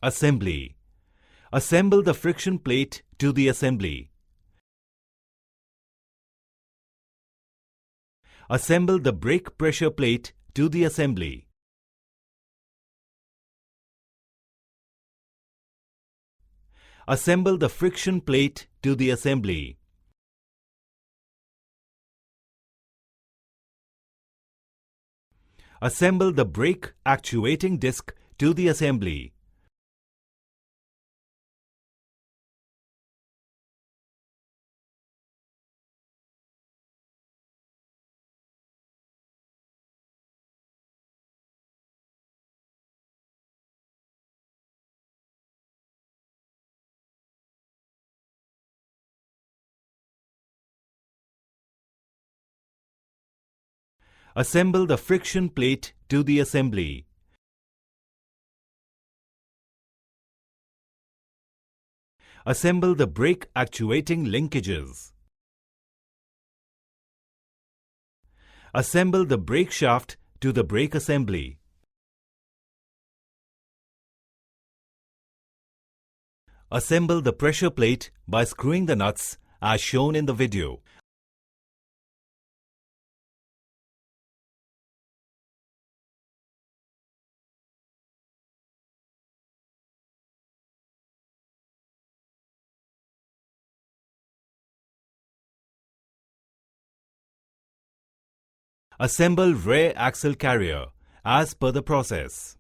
Assembly. Assemble the friction plate to the assembly. Assemble the brake pressure plate to the assembly. Assemble the friction plate to the assembly. Assemble the brake actuating disc to the assembly. Assemble the friction plate to the assembly. Assemble the brake actuating linkages. Assemble the brake shaft to the brake assembly. Assemble the pressure plate by screwing the nuts as shown in the video. Assemble rear axle carrier as per the process.